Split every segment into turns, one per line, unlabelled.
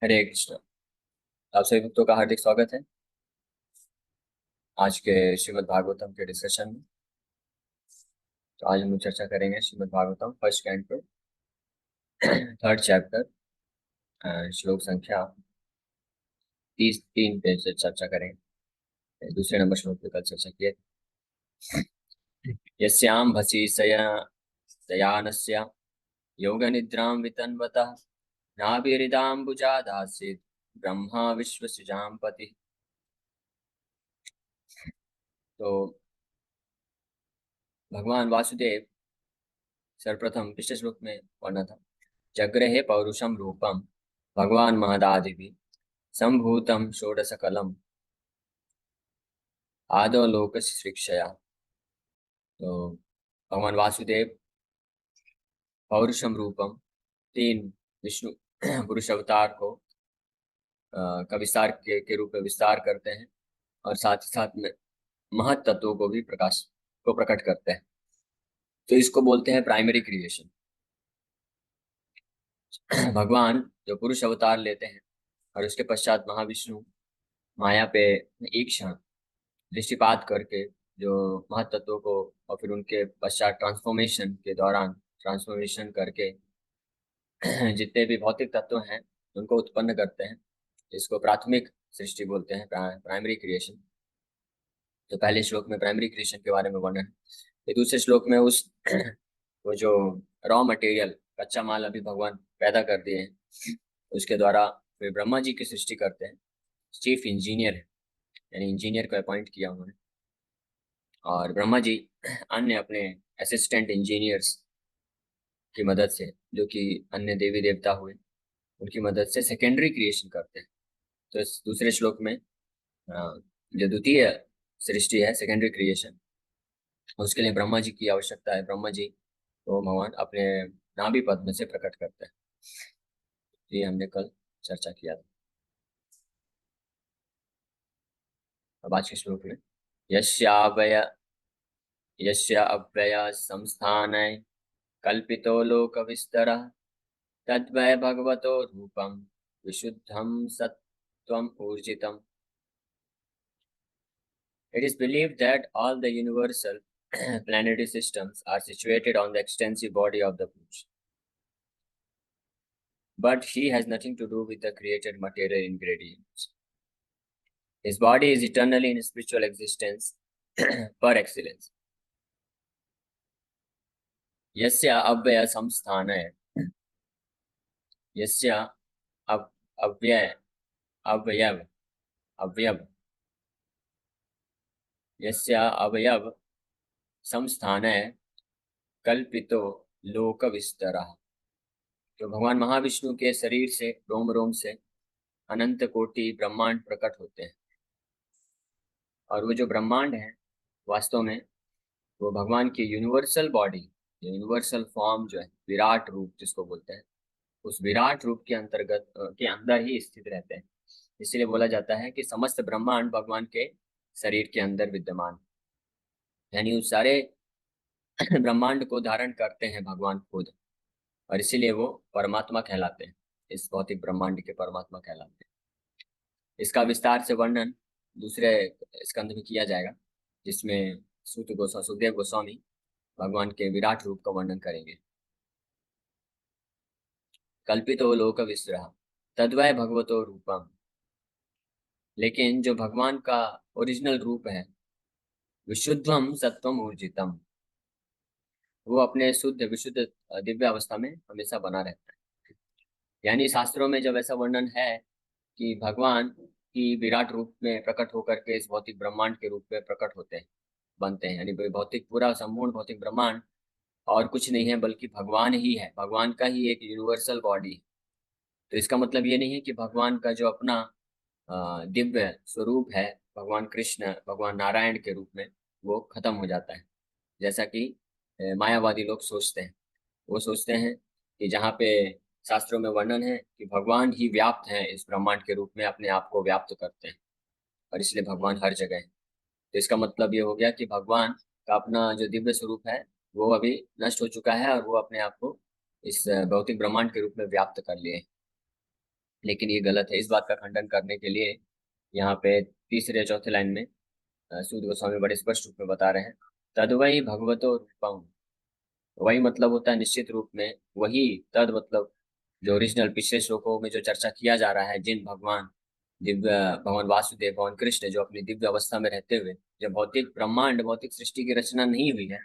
हरे कृष्ण। आप सभी भक्तों का हार्दिक स्वागत है आज के श्रीमद् भागवतम के डिस्कशन में। तो आज हम लोग चर्चा करेंगे Shrimad Bhagavatam first canto third chapter, श्लोक संख्या 33 पे से चर्चा करेंगे। दूसरे नंबर श्लोक पे कल चर्चा किए। यस्याम भसी शयानस्य योग निद्रां वितन्वतः नाभिरिदाम्बुजादासीत् ब्रह्मा विश्वसृजां पति। तो भगवान वासुदेव सर्वप्रथम पिछले श्लोक में वर्णन था। जग्रहे पौरुषम रूपम भगवान महदादिभिः संभूतम षोडशकलम आदौ लोकस्य शिक्षया। तो भगवान वासुदेव पौरुषम रूपम तीन विष्णु पुरुष अवतार को का विस्तार के रूप में विस्तार करते हैं और साथ ही साथ में महत तत्वों को भी प्रकट करते हैं। तो इसको बोलते हैं प्राइमरी क्रिएशन। भगवान जो पुरुष अवतार लेते हैं और उसके पश्चात महाविष्णु माया पे एक क्षण दृष्टिपात करके जो महत्त्वों को और फिर उनके पश्चात ट्रांसफॉर्मेशन के दौरान ट्रांसफॉर्मेशन करके जितने भी भौतिक तत्व हैं उनको उत्पन्न करते हैं। इसको प्राथमिक सृष्टि बोलते हैं, प्राइमरी क्रिएशन। तो पहले श्लोक में प्राइमरी क्रिएशन के बारे में वर्णन है। फिर दूसरे श्लोक में उस वो जो रॉ मटेरियल कच्चा माल अभी भगवान पैदा कर दिए हैं उसके द्वारा फिर ब्रह्मा जी की सृष्टि करते हैं। चीफ इंजीनियर है, यानी इंजीनियर को अपॉइंट किया उन्होंने, और ब्रह्मा जी अन्य अपने असिस्टेंट इंजीनियर्स की मदद से, जो कि अन्य देवी देवता हुए, उनकी मदद से सेकेंडरी क्रिएशन करते हैं। तो इस दूसरे श्लोक में जो द्वितीय सृष्टि है, सेकेंडरी क्रिएशन, उसके लिए ब्रह्मा जी की आवश्यकता है। ब्रह्मा जी को भगवान अपने नाभि पद्म से प्रकट करते हैं। ये हमने कल चर्चा किया था। अब आज के श्लोक में यस्यावय यस्य अव्यय संस्थानै कल्पितो लोक विस्तरः तद्वै भगवतो रूपम विशुद्धम सत्वम ऊर्जितम। It is believed that all the universal planetary systems are situated on the extensive body of the Purusha. But he has nothing to do with the created material ingredients. His body is eternally in spiritual existence per excellence. यस्य अव्यय संस्थान है, यस्य अव्यय अवयव अवयव यस्य अवयव संस्थान है कल्पितो लोक विस्तरः। तो भगवान महाविष्णु के शरीर से, रोम रोम से अनंत कोटि ब्रह्मांड प्रकट होते हैं। और वो जो ब्रह्मांड है वास्तव में वो भगवान की यूनिवर्सल बॉडी, यूनिवर्सल फॉर्म जो है, विराट रूप जिसको बोलते हैं, उस विराट रूप के अंतर्गत के अंदर ही स्थित रहते हैं। इसलिए बोला जाता है कि समस्त ब्रह्मांड भगवान के शरीर के अंदर विद्यमान, यानी उस सारे ब्रह्मांड को धारण करते हैं भगवान खुद, और इसीलिए वो परमात्मा कहलाते हैं। इस भौतिक ब्रह्मांड के परमात्मा कहलाते हैं। इसका विस्तार से वर्णन दूसरे स्कंद में किया जाएगा, जिसमें सुखदेव गोस्वामी भगवान के विराट रूप का वर्णन करेंगे। कल्पितो लोक विस्तरः तद्वै भगवतो रूपम। लेकिन जो भगवान का ओरिजिनल रूप है, विशुद्धम सत्वम ऊर्जितम, वो अपने शुद्ध विशुद्ध दिव्य अवस्था में हमेशा बना रहता है। यानी शास्त्रों में जब ऐसा वर्णन है कि भगवान की विराट रूप में प्रकट होकर के इस भौतिक ब्रह्मांड के रूप में प्रकट होते हैं, बनते हैं, यानी भौतिक पूरा संपूर्ण भौतिक ब्रह्मांड और कुछ नहीं है बल्कि भगवान ही है, भगवान का ही एक यूनिवर्सल बॉडी। तो इसका मतलब ये नहीं है कि भगवान का जो अपना दिव्य स्वरूप है, भगवान कृष्ण, भगवान नारायण के रूप में, वो खत्म हो जाता है, जैसा कि मायावादी लोग सोचते हैं। वो सोचते हैं कि जहाँ पे शास्त्रों में वर्णन है कि भगवान ही व्याप्त है इस ब्रह्मांड के रूप में, अपने आप को व्याप्त करते हैं और इसलिए भगवान हर जगह है। तो इसका मतलब ये हो गया कि भगवान का अपना जो दिव्य स्वरूप है वो अभी नष्ट हो चुका है और वो अपने आप को इस भौतिक ब्रह्मांड के रूप में व्याप्त कर लिए। लेकिन ये गलत है। इस बात का खंडन करने के लिए यहाँ पे तीसरे चौथे लाइन में सूत गोस्वामी बड़े स्पष्ट रूप में बता रहे हैं, तद्वै भगवतो रूपम। वही मतलब होता है निश्चित रूप में वही। तद मतलब जो ओरिजिनल पिछले श्लोकों में जो चर्चा किया जा रहा है, जिन भगवान दिव्य भगवान वासुदेव भगवान कृष्ण जो अपनी दिव्य अवस्था में रहते हुए, जब भौतिक ब्रह्मांड भौतिक सृष्टि की रचना नहीं हुई है,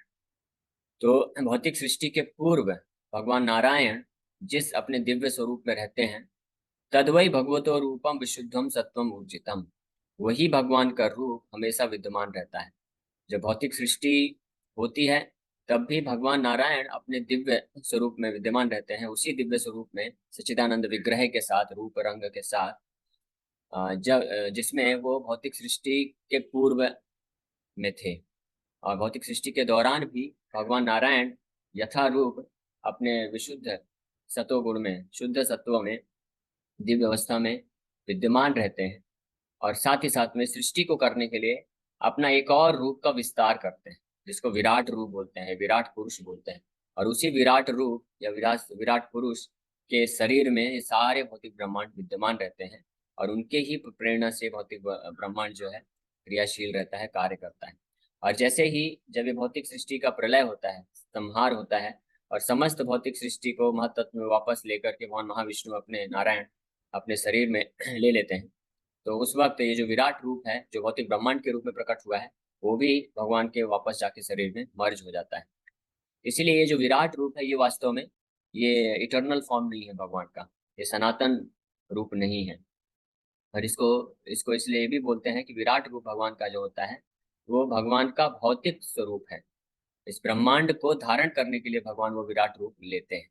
तो भौतिक सृष्टि के पूर्व भगवान नारायण जिस अपने दिव्य स्वरूप में रहते हैं, तद्वै भगवतो रूपम विशुद्धम सत्वम ऊर्जितम। वही भगवान का रूप हमेशा विद्यमान रहता है। जब भौतिक सृष्टि होती है, तब भी भगवान नारायण अपने दिव्य स्वरूप में विद्यमान रहते हैं। उसी दिव्य स्वरूप में सच्चिदानंद विग्रह के साथ, रूप रंग के साथ, जब जिसमें वो भौतिक सृष्टि के पूर्व में थे। और भौतिक सृष्टि के दौरान भी भगवान नारायण यथारूप अपने विशुद्ध सतोगुण में, शुद्ध सत्व में, दिव्य अवस्था में विद्यमान रहते हैं। और साथ ही साथ में सृष्टि को करने के लिए अपना एक और रूप का विस्तार करते हैं, जिसको विराट रूप बोलते हैं, विराट पुरुष बोलते हैं। और उसी विराट रूप या विराट विराट पुरुष के शरीर में ये सारे भौतिक ब्रह्मांड विद्यमान रहते हैं। और उनके ही प्रेरणा से भौतिक ब्रह्मांड जो है क्रियाशील रहता है, कार्य करता है। और जैसे ही जब ये भौतिक सृष्टि का प्रलय होता है, संहार होता है, और समस्त भौतिक सृष्टि को महत्त्व में वापस लेकर के भगवान महाविष्णु अपने नारायण अपने शरीर में ले लेते हैं, तो उस वक्त ये जो विराट रूप है, जो भौतिक ब्रह्मांड के रूप में प्रकट हुआ है, वो भी भगवान के वापस जाके शरीर में मर्ज हो जाता है। इसीलिए ये जो विराट रूप है, ये वास्तव में ये इटर्नल फॉर्म नहीं है भगवान का, ये सनातन रूप नहीं है। और इसको इसको इसलिए ये भी बोलते हैं कि विराट रूप भगवान का जो होता है, वो भगवान का भौतिक स्वरूप है। इस ब्रह्मांड को धारण करने के लिए भगवान वो विराट रूप लेते हैं।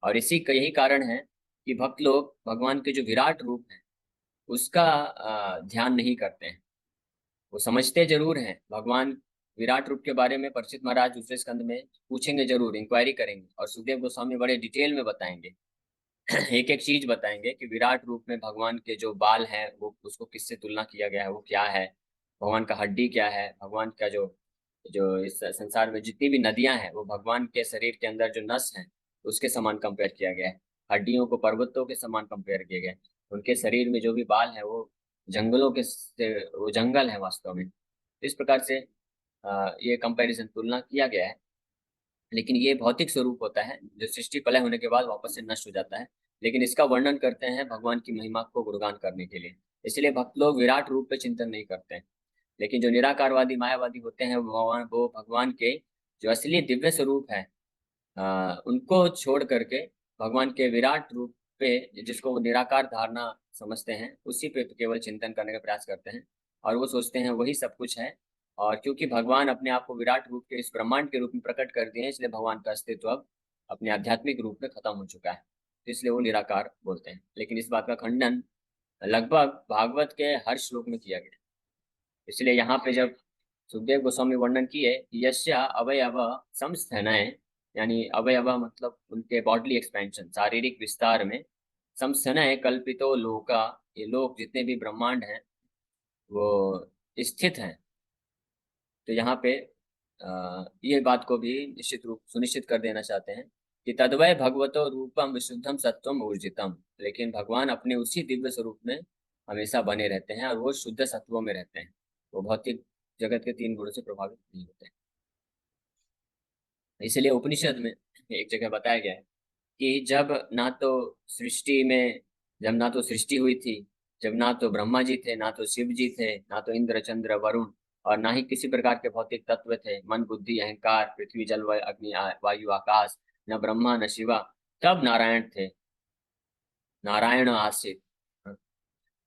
और इसी का यही कारण है कि भक्त लोग भगवान के जो विराट रूप है उसका ध्यान नहीं करते हैं। वो समझते जरूर हैं भगवान विराट रूप के बारे में। परीक्षित महाराज दूसरे स्कंद में पूछेंगे, जरूर इंक्वायरी करेंगे, और सुखदेव गोस्वामी बड़े डिटेल में बताएंगे एक एक चीज बताएंगे कि विराट रूप में भगवान के जो बाल हैं वो उसको किससे तुलना किया गया है, वो क्या है, भगवान का हड्डी क्या है, भगवान का जो जो इस संसार में जितनी भी नदियां हैं वो भगवान के शरीर के अंदर जो नस है उसके समान कंपेयर किया गया है। हड्डियों को पर्वतों के समान कंपेयर किया गया है। उनके शरीर में जो भी बाल है वो जंगलों के से वो जंगल है वास्तव में। इस प्रकार से ये कंपैरिजन तुलना किया गया है। लेकिन ये भौतिक स्वरूप होता है जो सृष्टि प्रलय होने के बाद वापस से नष्ट हो जाता है। लेकिन इसका वर्णन करते हैं भगवान की महिमा को गुणगान करने के लिए। इसलिए भक्त लोग विराट रूप पे चिंतन नहीं करते हैं। लेकिन जो निराकारवादी मायावादी होते हैं वो भगवान के जो असली दिव्य स्वरूप है, उनको छोड़ करके भगवान के विराट रूप पे, जिसको वो निराकार धारणा समझते हैं, उसी पे केवल चिंतन करने का प्रयास करते हैं। और वो सोचते हैं वही सब कुछ है। और क्योंकि भगवान अपने आप को विराट रूप के इस ब्रह्मांड के रूप में प्रकट कर दिए हैं, इसलिए भगवान का अस्तित्व अब अपने आध्यात्मिक रूप में खत्म हो चुका है, तो इसलिए वो निराकार बोलते हैं। लेकिन इस बात का खंडन लगभग भागवत के हर श्लोक में किया गया है। इसलिए यहाँ पे जब सुखदेव गोस्वामी वर्णन किए कि यस्य अवयव समस्थनय, यानी अवयव मतलब उनके बॉडली एक्सपेंशन, शारीरिक विस्तार में, समस्थनय कल्पितो लोका, ये लोग जितने भी ब्रह्मांड हैं वो स्थित हैं। तो यहाँ पे ये बात को भी निश्चित रूप सुनिश्चित कर देना चाहते हैं कि तद्वय भगवतो रूपम विशुद्धम सत्वम ऊर्जितम। लेकिन भगवान अपने उसी दिव्य स्वरूप में हमेशा बने रहते हैं और वो शुद्ध सत्वों में रहते हैं। वो भौतिक जगत के तीन गुणों से प्रभावित नहीं होते। इसलिए उपनिषद में एक जगह बताया गया है कि जब ना तो सृष्टि हुई थी, जब ना तो ब्रह्मा जी थे, ना तो शिव जी थे, ना तो इंद्र चंद्र वरुण, और ना ही किसी प्रकार के भौतिक तत्व थे, मन बुद्धि अहंकार पृथ्वी जल अग्नि वायु आकाश, न ब्रह्मा न शिवा, तब नारायण थे। नारायण आसित,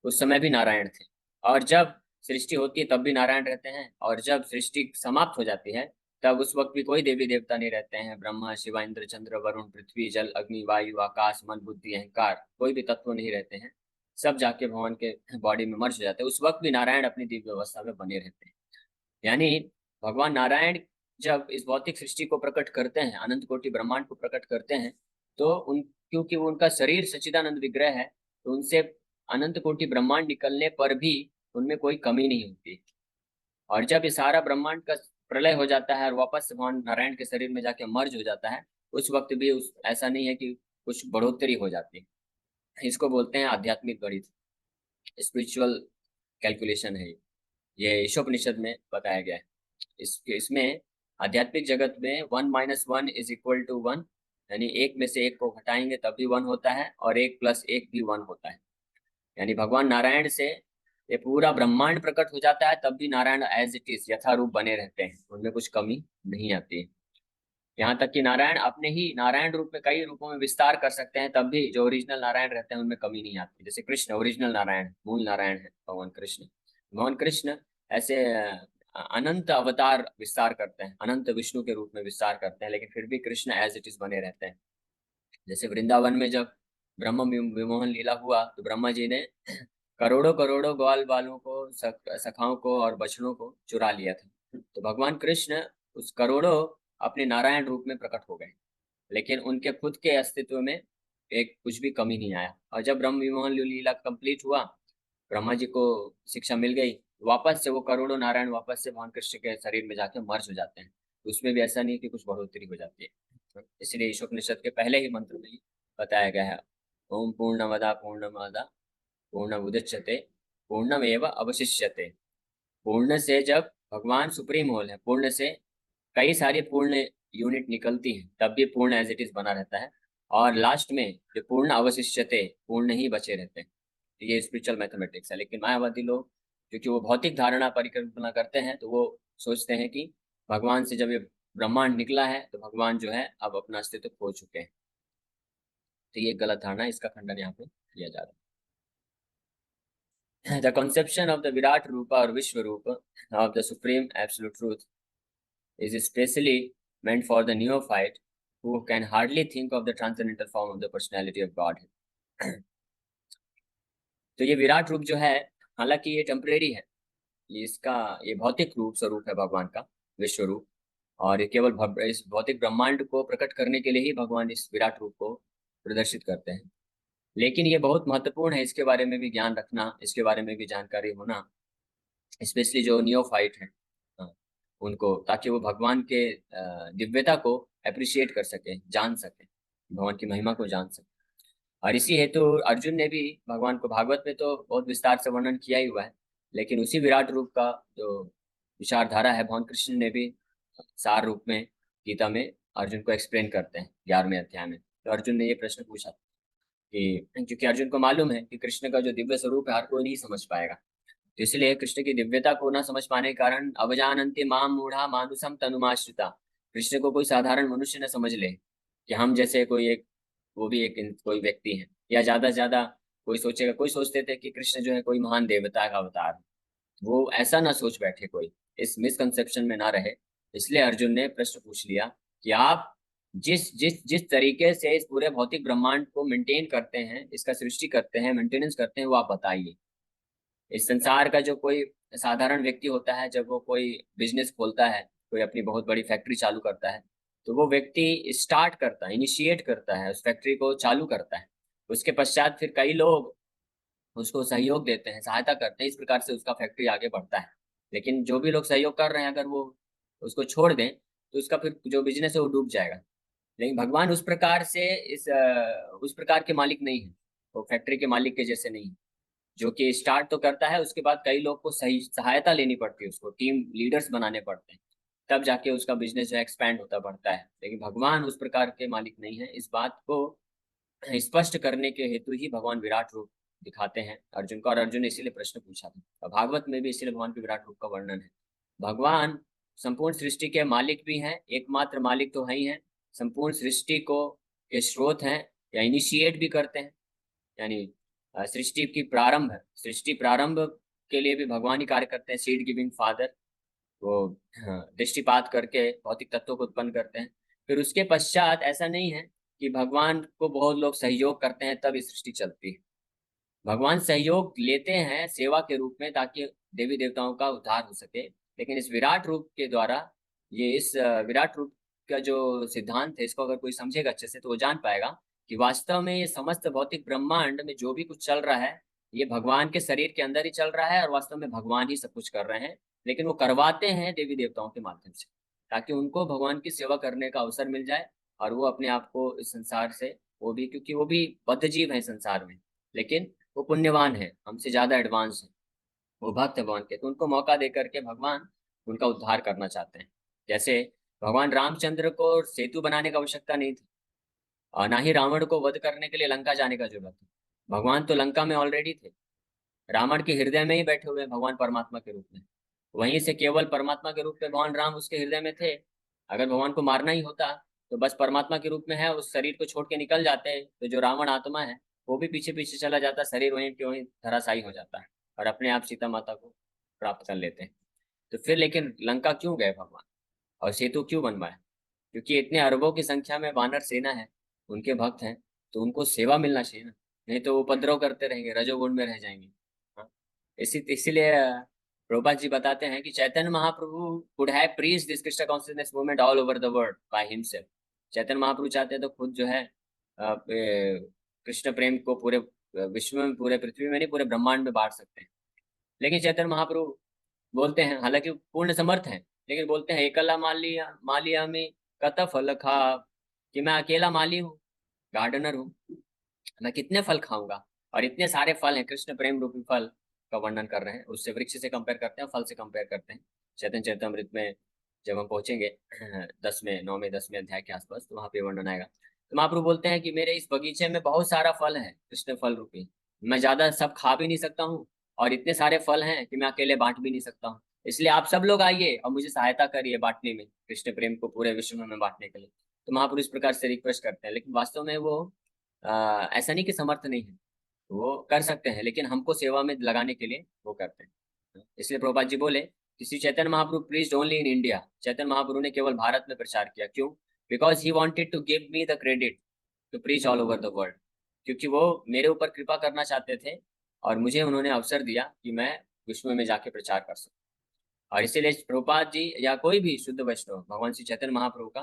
उस समय भी नारायण थे। और जब सृष्टि होती है तब भी नारायण रहते हैं, और जब सृष्टि समाप्त हो जाती है तब उस वक्त भी कोई देवी देवता नहीं रहते हैं। ब्रह्मा शिवा इंद्र चंद्र वरुण पृथ्वी जल अग्नि वायु आकाश मन बुद्धि अहंकार, कोई भी तत्व नहीं रहते हैं। सब जाके भगवान के बॉडी में मर्ज हो जाते हैं। उस वक्त भी नारायण अपनी दिव्य अवस्था में बने रहते हैं। यानी भगवान नारायण जब इस भौतिक सृष्टि को प्रकट करते हैं, अनंत कोटि ब्रह्मांड को प्रकट करते हैं, तो उन क्योंकि वो उनका शरीर सच्चिदानंद विग्रह है, तो उनसे अनंत कोटि ब्रह्मांड निकलने पर भी उनमें कोई कमी नहीं होती। और जब ये सारा ब्रह्मांड का प्रलय हो जाता है और वापस भगवान नारायण के शरीर में जाके मर्ज हो जाता है, उस वक्त भी उस ऐसा नहीं है कि कुछ बढ़ोतरी हो जाती है। इसको बोलते हैं आध्यात्मिक गणित, स्पिरिचुअल कैलकुलेशन है ये ईशोपनिषद में बताया गया है। इसमें आध्यात्मिक जगत में 1 - 1 = 1, यानी एक में से एक को घटाएंगे तब भी 1 होता है, और 1 + 1 भी 1 होता है। यानी भगवान नारायण से ये पूरा ब्रह्मांड प्रकट हो जाता है, तब भी नारायण एज इट इज यथारूप बने रहते हैं, उनमें कुछ कमी नहीं आती है। यहाँ तक कि नारायण अपने ही नारायण रूप में कई रूपों में विस्तार कर सकते हैं, तब भी जो ओरिजिनल नारायण रहते हैं उनमें कमी नहीं आती। जैसे कृष्ण ओरिजिनल नारायण, मूल नारायण है भगवान कृष्ण। भगवान कृष्ण ऐसे अनंत अवतार विस्तार करते हैं, अनंत विष्णु के रूप में विस्तार करते हैं, लेकिन फिर भी कृष्ण एज इट इज बने रहते हैं। जैसे वृंदावन में जब ब्रह्म विमोहन लीला हुआ तो ब्रह्मा जी ने करोड़ों करोड़ों ग्वाल बालों को, सखाओं को और बछड़ों को चुरा लिया था। तो भगवान कृष्ण उस करोड़ों अपने नारायण रूप में प्रकट हो गए, लेकिन उनके खुद के अस्तित्व में एक कुछ भी कमी नहीं आया। और जब ब्रह्म विमोहन लीला कंप्लीट हुआ, ब्रह्मा जी को शिक्षा मिल गई, वापस से वो करोड़ों नारायण वापस से भगवान कृष्ण के शरीर में जाके मर्ज हो जाते हैं। तो उसमें भी ऐसा नहीं कि कुछ बढ़ोतरी हो जाती है। इसलिए ईशोपनिषद के पहले ही मंत्र में ही बताया गया है, ओम पूर्णमदा पूर्णमुदच्यते पूर्णमेव अवशिष्यते। पूर्ण से जब भगवान सुप्रीम होल है, पूर्ण से कई सारी पूर्ण यूनिट निकलती हैं, तब भी पूर्ण एज इट इज बना रहता है, और लास्ट में जो पूर्ण अवशिष्यते, पूर्ण ही बचे रहते हैं। तो ये स्पिरिचुअल मैथमेटिक्स है। लेकिन मायावादी लोग, क्योंकि वो भौतिक धारणा परिकल्पना करते हैं, तो वो सोचते हैं कि भगवान से जब ये ब्रह्मांड निकला है तो भगवान जो है अब अपना अस्तित्व खो चुके हैं। तो ये गलत धारणा है, इसका खंडन यहाँ पे किया जा रहा है। The conception of the Virat Rupa or Vishwa Rupa of the Supreme Absolute Truth is especially meant for the neophyte who can hardly think of the transcendental form of the personality of God. तो ये विराट रूप जो है, हालांकि ये temporary है, ये भौतिक रूप स्वरूप है भगवान का, विश्व रूप। और ये केवल इस भौतिक ब्रह्मांड को प्रकट करने के लिए ही भगवान इस विराट रूप को प्रदर्शित करते हैं। लेकिन ये बहुत महत्वपूर्ण है, इसके बारे में भी ज्ञान रखना, इसके बारे में भी जानकारी होना, स्पेशली जो नियोफाइट है उनको, ताकि वो भगवान के दिव्यता को अप्रिशिएट कर सके, जान सके, भगवान की महिमा को जान सके। और इसी हेतु अर्जुन ने भी भगवान को, भागवत में तो बहुत विस्तार से वर्णन किया ही हुआ है, लेकिन उसी विराट रूप का जो विचारधारा है, भगवान कृष्ण ने भी सार रूप में गीता में अर्जुन को एक्सप्लेन करते हैं 11वें अध्याय में। तो अर्जुन ने ये प्रश्न पूछा कि, क्योंकि अर्जुन को मालूम है कि कृष्ण का जो दिव्य स्वरूप है हर कोई नहीं समझ पाएगा, तो इसलिए कृष्ण की दिव्यता को ना समझ पाने के कारण अवजानन्ति माम मूढ़ा मानुषम तनुमाश्रिता, कृष्ण को कोई साधारण मनुष्य न समझ ले कि हम जैसे कोई एक, वो भी एक कोई व्यक्ति है, या ज्यादा से ज्यादा कोई सोचेगा, कोई सोचते थे कि कृष्ण जो है कोई महान देवता का अवतार, वो ऐसा ना सोच बैठे, कोई इस मिसकंसेप्शन में ना रहे। इसलिए अर्जुन ने प्रश्न पूछ लिया कि आप जिस जिस जिस तरीके से इस पूरे भौतिक ब्रह्मांड को मेंटेन करते हैं, इसका सृष्टि करते हैं, मेंटेनेंस करते हैं, वो आप बताइए। इस संसार का जो कोई साधारण व्यक्ति होता है, जब वो कोई बिजनेस खोलता है, कोई अपनी बहुत बड़ी फैक्ट्री चालू करता है, तो वो व्यक्ति स्टार्ट करता है, इनिशिएट करता है, उस फैक्ट्री को चालू करता है। उसके पश्चात फिर कई लोग उसको सहयोग देते हैं, सहायता करते हैं, इस प्रकार से उसका फैक्ट्री आगे बढ़ता है। लेकिन जो भी लोग सहयोग कर रहे हैं, अगर वो उसको छोड़ दें तो उसका फिर जो बिजनेस है वो डूब जाएगा। लेकिन भगवान उस प्रकार से उस प्रकार के मालिक नहीं है, वो फैक्ट्री के मालिक के जैसे नहीं है, जो कि स्टार्ट तो करता है, उसके बाद कई लोग को सही सहायता लेनी पड़ती है, उसको टीम लीडर्स बनाने पड़ते हैं, तब जाके उसका बिजनेस जो है एक्सपैंड होता बढ़ता है। लेकिन भगवान उस प्रकार के मालिक नहीं है। इस बात को स्पष्ट करने के हेतु ही भगवान विराट रूप दिखाते हैं अर्जुन को, और अर्जुन ने इसीलिए प्रश्न पूछा था। और भागवत में भी इसीलिए भगवान के विराट रूप का वर्णन है। भगवान संपूर्ण सृष्टि के मालिक भी हैं, एकमात्र मालिक तो है ही हैं, संपूर्ण सृष्टि को के स्रोत हैं, या इनिशिएट भी करते हैं। यानी सृष्टि प्रारंभ के लिए भी भगवान ही कार्य करते हैं, सीड गिविंग फादर। वो दृष्टिपात करके भौतिक तत्वों को उत्पन्न करते हैं। फिर उसके पश्चात ऐसा नहीं है कि भगवान को बहुत लोग सहयोग करते हैं तब ये सृष्टि चलती है। भगवान सहयोग लेते हैं सेवा के रूप में, ताकि देवी देवताओं का उद्धार हो सके। लेकिन इस विराट रूप के द्वारा, ये इस विराट रूप का जो सिद्धांत है, इसको अगर कोई समझेगा अच्छे से तो वो जान पाएगा कि वास्तव में ये समस्त भौतिक ब्रह्मांड में जो भी कुछ चल रहा है, ये भगवान के शरीर के अंदर ही चल रहा है, और वास्तव में भगवान ही सब कुछ कर रहे हैं। लेकिन वो करवाते हैं देवी देवताओं के माध्यम से, ताकि उनको भगवान की सेवा करने का अवसर मिल जाए, और वो अपने आप को इस संसार से, वो भी क्योंकि वो भी बद्ध जीव है संसार में, लेकिन वो पुण्यवान है, हमसे ज्यादा एडवांस है, वो भक्त है भगवान के, तो उनको मौका दे करके भगवान उनका उद्धार करना चाहते हैं। जैसे भगवान रामचंद्र को सेतु बनाने की आवश्यकता नहीं थी, और ना ही रावण को वध करने के लिए लंका जाने का जरूरत थी। भगवान तो लंका में ऑलरेडी थे, रावण के हृदय में ही बैठे हुए हैं भगवान परमात्मा के रूप में। वहीं से केवल परमात्मा के रूप में भगवान राम उसके हृदय में थे। अगर भगवान को मारना ही होता तो बस परमात्मा के रूप में है, उस शरीर को छोड़ के निकल जाते हैं, तो जो रावण आत्मा है वो भी पीछे पीछे चला जाता, शरीर वहीं के वहीं धराशायी हो जाता है और अपने आप सीता माता को प्राप्त कर लेते हैं। तो फिर लेकिन लंका क्यों गए भगवान, और सेतु क्यों बनवाया? क्योंकि इतने अरबों की संख्या में वानर सेना है, उनके भक्त हैं, तो उनको सेवा मिलना चाहिए ना, नहीं तो वो उपद्रव करते रहेंगे, रजोगुण में रह जाएंगे। हाँ? इसीलिए प्रभुपाद जी बताते हैं कि Chaitanya Mahaprabhu could have preached this Krishna consciousness movement all over the world by himself. Chaitanya Mahaprabhu चाहते हैं तो खुद जो है कृष्ण प्रेम को पूरे विश्व में, पूरे पृथ्वी में नहीं, पूरे ब्रह्मांड में बांट सकते हैं। लेकिन चैतन्य महाप्रभु बोलते हैं, हालांकि वो पूर्ण समर्थ हैं, लेकिन बोलते हैं एकला मालिया मालिया में कत फल खा, कि मैं अकेला माली हूँ, गार्डनर हूँ, मैं कितने फल खाऊंगा। और इतने सारे फल हैं, कृष्ण प्रेम रूपी फल का वर्णन कर रहे हैं, उससे वृक्ष से कंपेयर करते हैं, फल से कंपेयर करते हैं। चैतन्य चरितमृत में जब हम पहुंचेंगे 10वें 9वें 10वें अध्याय के आसपास, तो वहां पे वर्णन आएगा। तो महाप्रभु बोलते हैं कि मेरे इस बगीचे में बहुत सारा फल है कृष्ण फल रूपी, मैं ज्यादा सब खा भी नहीं सकता हूँ, और इतने सारे फल हैं कि मैं अकेले बांट भी नहीं सकता हूँ। इसलिए आप सब लोग आइए और मुझे सहायता करिए बांटने में, कृष्ण प्रेम को पूरे विश्व में बांटने के लिए। तो महाप्रभु इस प्रकार से रिक्वेस्ट करते हैं, लेकिन वास्तव में वो ऐसा नहीं कि समर्थ नहीं है, वो कर सकते हैं, लेकिन हमको सेवा में लगाने के लिए वो करते हैं। इसलिए प्रभुपाद जी बोले कि Shri Chaitanya Mahaprabhu preached only in India. Chaitanya Mahaprabhu ने केवल भारत में प्रचार किया, क्यों? Because he wanted to give me the credit to preach all over the world. क्योंकि वो मेरे ऊपर कृपा करना चाहते थे, और मुझे उन्होंने अवसर दिया कि मैं विश्व में जाके प्रचार कर सकूं। और इसीलिए प्रभुपाद जी या कोई भी शुद्ध वैष्णव भगवान श्री चैतन्य महाप्रभु का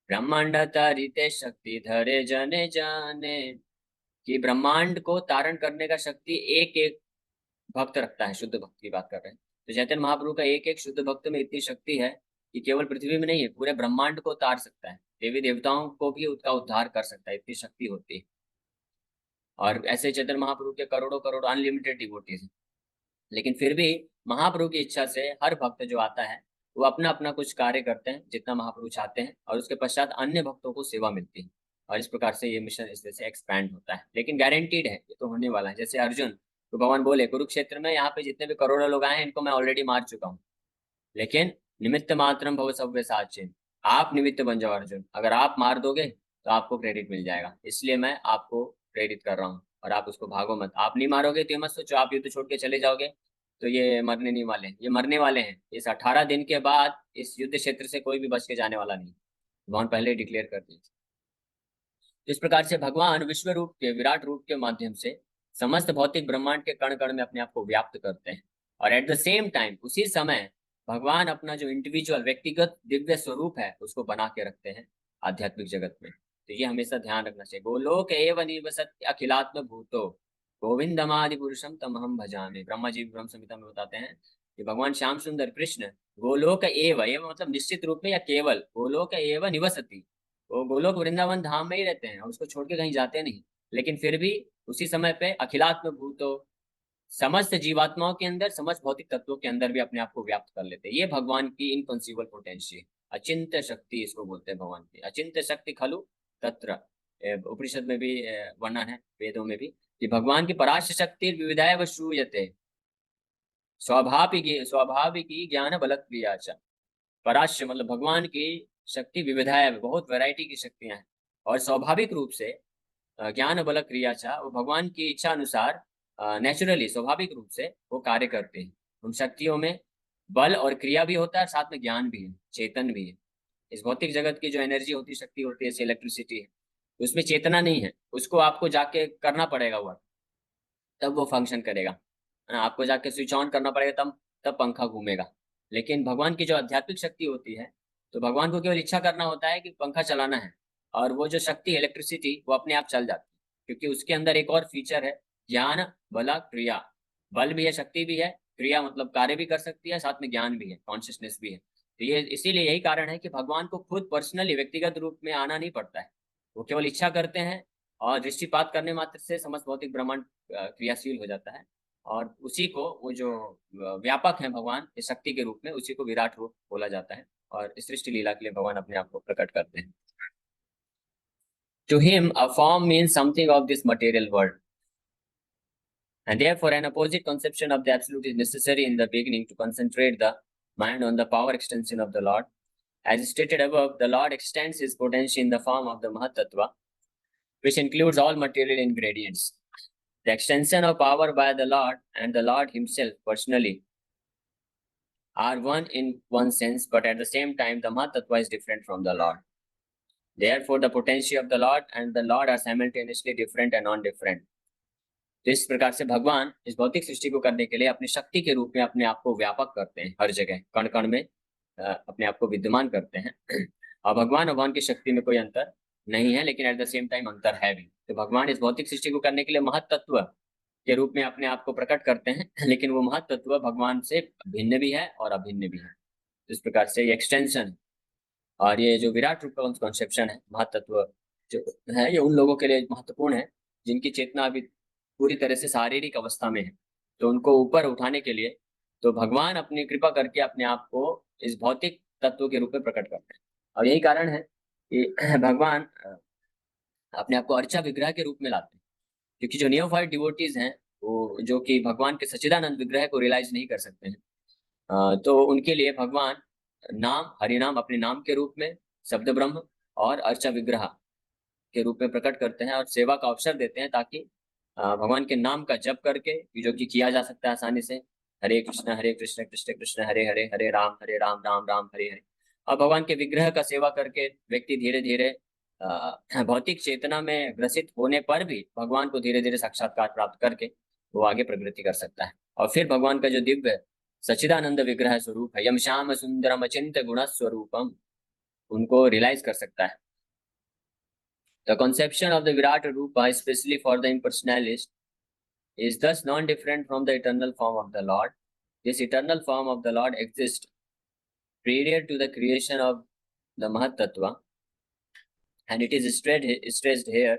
ब्रह्मांड तारिते शक्ति धरे जने जाने, कि ब्रह्मांड को तारण करने का शक्ति एक एक भक्त रखता है, शुद्ध भक्त की बात कर रहे हैं। तो चैतन्य महाप्रभु का एक एक शुद्ध भक्त में इतनी शक्ति है कि केवल पृथ्वी में नहीं है, पूरे ब्रह्मांड को तार सकता है, देवी देवताओं को भी उसका उद्धार कर सकता है, इतनी शक्ति होती है। और ऐसे चैतन्य महाप्रभु के करोड़ों करोड़ अनलिमिटेड डिवोटीज हैं। लेकिन फिर भी महाप्रभु की इच्छा से हर भक्त जो आता है वो अपना अपना कुछ कार्य करते हैं जितना महाप्रभु चाहते हैं, और उसके पश्चात अन्य भक्तों को सेवा मिलती है। और इस प्रकार से ये मिशन इस तरह से एक्सपैंड होता है, लेकिन गारंटीड है, ये तो होने वाला है। जैसे अर्जुन तो भगवान बोले कुरुक्षेत्र में यहाँ पे जितने भी करोड़ों लोग आए हैं इनको मैं ऑलरेडी मार चुका हूँ, लेकिन निमित्त मात्रम भव सव्यसाचिन, आप निमित्त बन जाओ अर्जुन, अगर आप मार दोगे तो आपको क्रेडिट मिल जाएगा, इसलिए मैं आपको प्रेरित कर रहा हूँ। और आप उसको भागो मत, आप नहीं मारोगे तो ये मत सोचो आप युद्ध छोड़ के चले जाओगे, तो ये मरने नहीं वाले हैं, ये मरने वाले हैं। इस 18 दिन के बाद इस युद्ध क्षेत्र से कोई भी बच के जाने वाला नहीं, भगवान पहले ही डिक्लेयर कर दिए। तो इस प्रकार से भगवान विश्व रूप के विराट रूप के माध्यम से समस्त भौतिक ब्रह्मांड के कण कण में अपने आप को व्याप्त करते हैं, और एट द सेम टाइम उसी समय भगवान अपना जो इंडिविजुअल व्यक्तिगत दिव्य स्वरूप है उसको बना के रखते हैं आध्यात्मिक जगत में। तो ये हमेशा ध्यान रखना चाहिए। गोलोक एव निवसत्य अखिलात्म भूतो गोविंदमादि पुरुषम तमहम भजामि। ब्रह्मा जी ब्रह्म संहिता में बताते हैं कि भगवान श्याम सुंदर कृष्ण गोलोक एव मतलब निश्चित रूप में या केवल गोलोक एव निवसति, वो गोलोक वृंदावन धाम में ही रहते हैं और उसको छोड़ के कहीं जाते नहीं। लेकिन फिर भी उसी समय पे अखिलात्म भूतो समस्त जीवात्माओं के अंदर, समस्त भौतिक तत्वों के अंदर भी अपने आप को व्याप्त कर लेते हैं। ये भगवान की इनकंसीबल पोटेंशियल, अचिंत्य शक्ति इसको बोलते हैं भगवान की। अचिंत्य शक्ति खलु तत्र, उपनिषद में भी वर्णन है, वेदों में भी, कि भगवान की पराश शक्ति विविधाय व श्रूयते स्वाभाविकी ज्ञान बल क्रिया। पराश्य मतलब भगवान की शक्ति विविधा है, बहुत वैरायटी की शक्तियां हैं, और स्वाभाविक रूप से ज्ञान बल क्रिया चा, वो भगवान की इच्छा अनुसार नेचुरली स्वाभाविक रूप से वो कार्य करते हैं। उन शक्तियों में बल और क्रिया भी होता है, साथ में ज्ञान भी है, चेतन भी है। इस भौतिक जगत की जो एनर्जी होती शक्ति होती है, जैसे इलेक्ट्रिसिटी है, उसमें चेतना नहीं है, उसको आपको जाके करना पड़ेगा वर्क, तब वो फंक्शन करेगा, है ना? आपको जाके स्विच ऑन करना पड़ेगा, तब तब पंखा घूमेगा। लेकिन भगवान की जो आध्यात्मिक शक्ति होती है, तो भगवान को केवल इच्छा करना होता है कि पंखा चलाना है, और वो जो शक्ति है इलेक्ट्रिसिटी वो अपने आप चल जाती है, क्योंकि उसके अंदर एक और फीचर है, ज्ञान बल क्रिया। बल भी है, शक्ति भी है, क्रिया मतलब कार्य भी कर सकती है, साथ में ज्ञान भी है, कॉन्शियसनेस भी है। तो ये इसीलिए यही कारण है कि भगवान को खुद पर्सनली व्यक्तिगत रूप में आना नहीं पड़ता है, वो केवल इच्छा करते हैं और दृष्टिपात करने मात्र से समस्त भौतिक ब्रह्मांड क्रियाशील हो जाता है, और उसी को वो जो व्यापक है भगवान इस शक्ति के रूप में, उसी को विराट रूप बोला जाता है, और इस सृष्टि लीला के लिए भगवान अपने आप को प्रकट करते हैं। To him, a form means something of this material world, and therefore an opposite conception of the absolute is necessary in the beginning to concentrate the mind on the power extension of the Lord. As stated above, the Lord extends his potency in the form of the Mahatattva, which includes all material ingredients. The extension of power by the Lord and the Lord himself personally are one in one sense, but at the same time, the Mahatattva is different from the Lord. Therefore, the potency of the Lord and the Lord are simultaneously different and non-different. तो इस प्रकार से भगवान इस भौतिक सृष्टि को करने के लिए अपनी शक्ति के रूप में अपने आप को व्यापक करते हैं, हर जगह कण कण में अपने आप को विद्यमान करते हैं। और भगवान की शक्ति में कोई अंतर नहीं है, लेकिन एट द सेम टाइम अंतर है भी। तो भगवान इस भौतिक सृष्टि को करने के लिए महत्त्व के रूप में अपने आप को प्रकट करते हैं, लेकिन वो महत्त्व भगवान से भिन्न भी है और अभिन्न भी है। तो इस प्रकार से ये एक्सटेंशन और ये जो विराट रूप का कॉन्सेप्शन है, महत्त्व जो है, ये उन लोगों के लिए महत्वपूर्ण है जिनकी चेतना अभी पूरी तरह से शारीरिक अवस्था में है। तो उनको ऊपर उठाने के लिए तो भगवान अपनी कृपा करके अपने आप को इस भौतिक तत्व के रूप में प्रकट करते हैं। और यही कारण है कि भगवान अपने आप को अर्चा विग्रह के रूप में लाते हैं, क्योंकि जो नियोफाइट डिवोटीज हैं वो जो कि भगवान के सच्चिदानंद विग्रह को रियलाइज नहीं कर सकते हैं, तो उनके लिए भगवान नाम हरिनाम अपने नाम के रूप में, शब्द ब्रह्म और अर्चा विग्रह के रूप में प्रकट करते हैं और सेवा का अवसर देते हैं, ताकि भगवान के नाम का जप करके, जो कि किया जा सकता है आसानी से, हरे कृष्ण कृष्ण कृष्ण हरे हरे, हरे राम राम राम हरे हरे। और भगवान के विग्रह का सेवा करके व्यक्ति धीरे धीरे भौतिक चेतना में ग्रसित होने पर भी भगवान को धीरे धीरे साक्षात्कार प्राप्त करके वो आगे प्रगति कर सकता है। और फिर भगवान का जो दिव्य सच्चिदानंद विग्रह स्वरूप है, यम श्याम सुंदरम अचिंत्य गुण स्वरूपम, उनको रियलाइज कर सकता है। The conception of the Virat Rupa, especially for the impersonalist, is thus non-different from the eternal form of the Lord. This eternal form of the Lord exists prior to the creation of the Mahatattva, and it is stressed here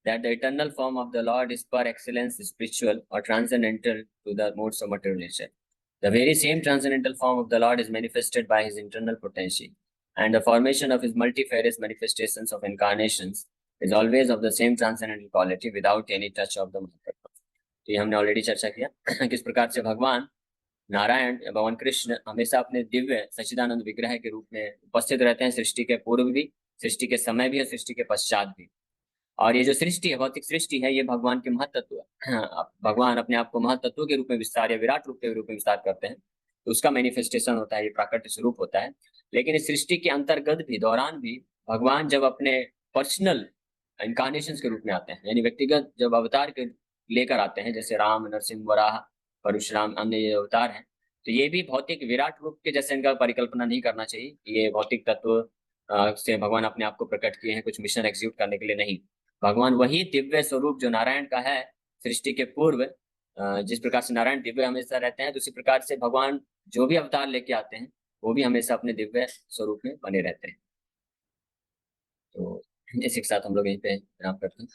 that the eternal form of the Lord is par excellence spiritual or transcendental to the modes of material nature. The very same transcendental form of the Lord is manifested by his internal potency, and the formation of his multifarious manifestations of incarnations is always of the same transcendental quality without any touch of the Mahatattva. तो ये हमने already चर्चा किया किस प्रकार से भगवान नारायण, भगवान कृष्ण हमेशा अपने दिव्य सच्चिदानंद विग्रह के रूप में उपस्थित रहते हैं, सृष्टि के पूर्व भी, सृष्टि के समय भी और सृष्टि के पश्चात भी। और ये जो सृष्टि है, भौतिक सृष्टि है, ये भगवान के महत्त्व है। भगवान अपने आप को महत्त्व के रूप में विस्तार या विराट रूप के रूप में विस्तार करते हैं, तो उसका मैनिफेस्टेशन होता है, ये प्राकट्य स्वरूप होता है। लेकिन इस सृष्टि के अंतर्गत भी, दौरान भी, भगवान जब अपने पर्सनल इनकारनेशन के रूप में आते हैं, यानी व्यक्तिगत जब अवतार के लेकर आते हैं, जैसे राम, नरसिंह, वराह, परशुराम, अन्य ये अवतार हैं, तो ये भी भौतिक विराट रूप के जैसे इनका परिकल्पना नहीं करना चाहिए। ये भौतिक तत्व से भगवान अपने आप को प्रकट किए हैं कुछ मिशन एग्जीक्यूट करने के लिए नहीं। भगवान वही दिव्य स्वरूप जो नारायण का है सृष्टि के पूर्व, जिस प्रकार से नारायण दिव्य हमेशा रहते हैं, तो उसी प्रकार से भगवान जो भी अवतार लेके आते हैं वो भी हमेशा अपने दिव्य स्वरूप में बने रहते हैं। तो इसी के साथ हम लोग यहीं पे विराम करते हैं।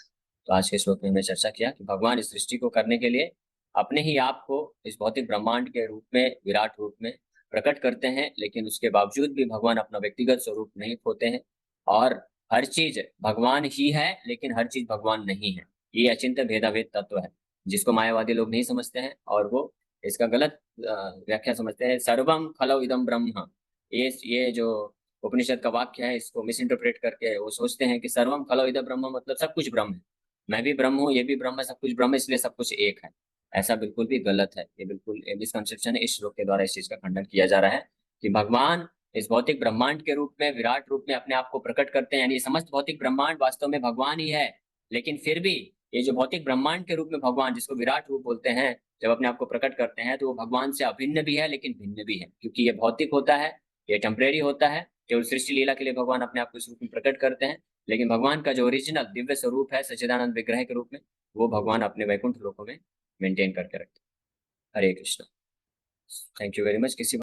तो आज के श्लोक में हमने चर्चा किया कि भगवान इस सृष्टि को करने के लिए अपने ही आप को इस भौतिक ब्रह्मांड के रूप में, विराट रूप में प्रकट करते हैं, लेकिन उसके बावजूद भी भगवान अपना व्यक्तिगत स्वरूप नहीं खोते हैं, और हर चीज भगवान ही है लेकिन हर चीज भगवान नहीं है। ये अचिंत्य भेदाभेद तत्व है जिसको मायावादी लोग नहीं समझते हैं, और वो इसका गलत व्याख्या समझते हैं। सर्वम खलौ इदम ब्रह्म, ये जो उपनिषद का वाक्य है, इसको मिस इंटरप्रेट करके वो सोचते हैं कि सर्वम खलौ इदम ब्रह्म मतलब सब कुछ ब्रह्म है, मैं भी ब्रह्म हूँ, ये भी ब्रह्म है, सब कुछ ब्रह्म है, इसलिए सब कुछ एक है। ऐसा बिल्कुल भी गलत है, ये बिल्कुल मिसकंसेप्शन है। इस श्लोक के द्वारा इस चीज का खंडन किया जा रहा है कि भगवान इस भौतिक ब्रह्मांड के रूप में, विराट रूप में अपने आप को प्रकट करते हैं, यानी समस्त भौतिक ब्रह्मांड वास्तव में भगवान ही है। लेकिन फिर भी ये जो भौतिक ब्रह्मांड के रूप में भगवान, जिसको विराट रूप बोलते हैं, जब अपने आप को प्रकट करते हैं, तो वो भगवान से अभिन्न भी है लेकिन भिन्न भी है, क्योंकि ये भौतिक होता है, ये टेम्परेरी होता है। केवल सृष्टि लीला के लिए भगवान अपने आप को इस रूप में प्रकट करते हैं, लेकिन भगवान का जो ओरिजिनल दिव्य स्वरूप है सच्चिदानंद विग्रह के रूप में, वो भगवान अपने वैकुंठ लोकों में मेंटेन करके रखते हैं। Hare Krishna. Thank you very much. किसी